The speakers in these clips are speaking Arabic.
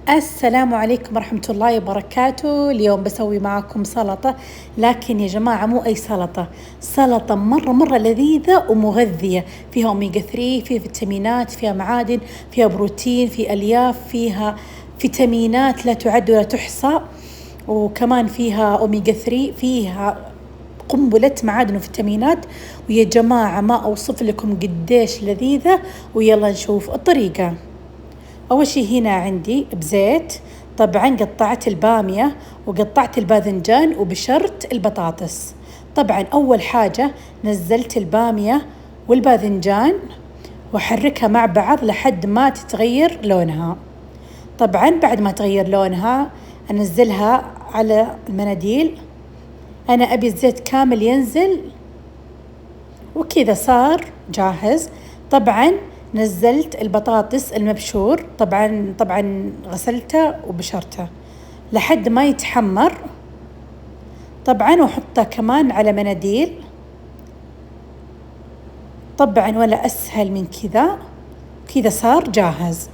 السلام عليكم ورحمة الله وبركاته. اليوم بسوي معاكم سلطة، لكن يا جماعة مو أي سلطة، سلطة مرة لذيذة ومغذية، فيها أوميجا 3، فيها فيتامينات، فيها معادن، فيها بروتين، فيها ألياف، فيها فيتامينات لا تعد ولا تحصى، وكمان فيها أوميجا 3، فيها قنبلة معادن وفيتامينات. ويا جماعة ما أوصف لكم قديش لذيذة. ويلا نشوف الطريقة. أول شي هنا عندي بزيت، طبعا قطعت البامية وقطعت الباذنجان وبشرت البطاطس. طبعا أول حاجة نزلت البامية والباذنجان وحركها مع بعض لحد ما تتغير لونها. طبعا بعد ما تغير لونها أنزلها على المناديل. أنا أبي الزيت كامل ينزل، وكذا صار جاهز. طبعا نزلت البطاطس المبشور، طبعا غسلته وبشرته لحد ما يتحمر. طبعا وحطه كمان على مناديل. طبعا ولا أسهل من كذا، كذا صار جاهز.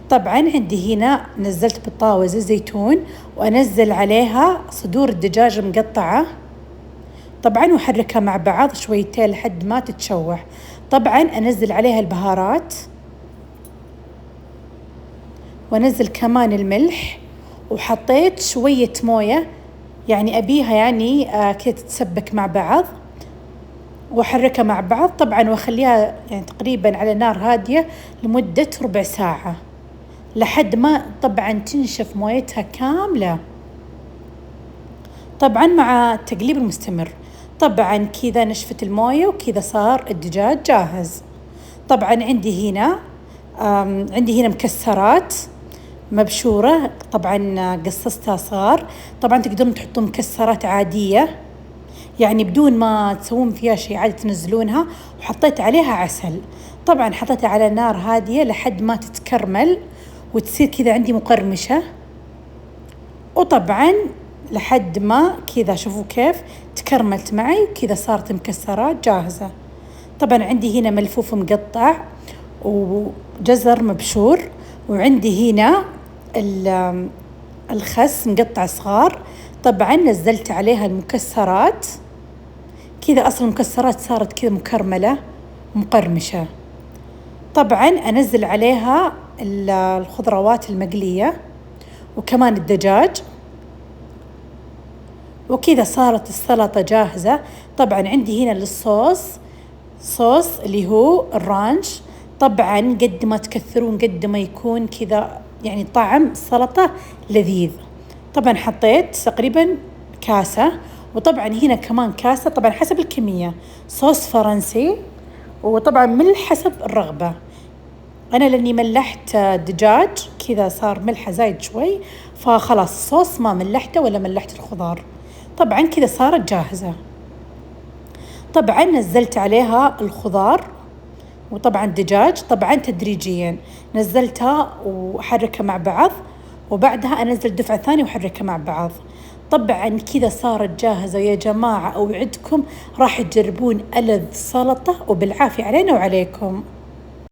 طبعا عندي هنا نزلت بالطاوة زيت زيتون، وأنزل عليها صدور الدجاج مقطعة. طبعا وحركها مع بعض شويتين لحد ما تتشوح. طبعا أنزل عليها البهارات، وأنزل كمان الملح، وحطيت شوية موية، يعني أبيها كده تتسبك مع بعض، وأحركها مع بعض. طبعا وأخليها يعني تقريبا على نار هادية لمدة ربع ساعة لحد ما طبعا تنشف مويتها كاملة، طبعا مع التقليب المستمر. طبعا كذا نشفت الموية وكذا صار الدجاج جاهز. طبعا عندي هنا مكسرات مبشورة، طبعا قصصتها صغار. طبعا تقدرون تحطون مكسرات عادية، يعني بدون ما تسوون فيها شيء، عادي تنزلونها. وحطيت عليها عسل. طبعا حطيتها على نار هادية لحد ما تتكرمل وتصير كذا عندي مقرمشة. وطبعا لحد ما كذا شوفوا كيف تكرملت معي، وكذا صارت مكسرات جاهزة. طبعا عندي هنا ملفوف مقطع وجزر مبشور، وعندي هنا الخس مقطع صغار. طبعا نزلت عليها المكسرات، كذا أصلا المكسرات صارت كذا مكرملة مقرمشة. طبعا أنزل عليها الخضروات المقلية وكمان الدجاج، وكذا صارت السلطة جاهزة. طبعا عندي هنا صوص اللي هو الرانش. طبعا قد ما تكثرون قد ما يكون كذا يعني طعم السلطة لذيذ. طبعا حطيت تقريبا كاسة، وطبعا هنا كمان كاسة، طبعا حسب الكمية، صوص فرنسي، وطبعا ملح حسب الرغبة. أنا لأني ملحت دجاج كذا صار ملحه زايد شوي، فخلاص الصوص ما ملحته ولا ملحت الخضار. طبعا كذا صارت جاهزة. طبعا نزلت عليها الخضار وطبعا الدجاج، طبعا تدريجيا نزلتها وحركها مع بعض، وبعدها أنزل دفعة ثانية وحركها مع بعض. طبعا كذا صارت جاهزة يا جماعة. أوعدكم راح تجربون ألذ سلطة، وبالعافية علينا وعليكم.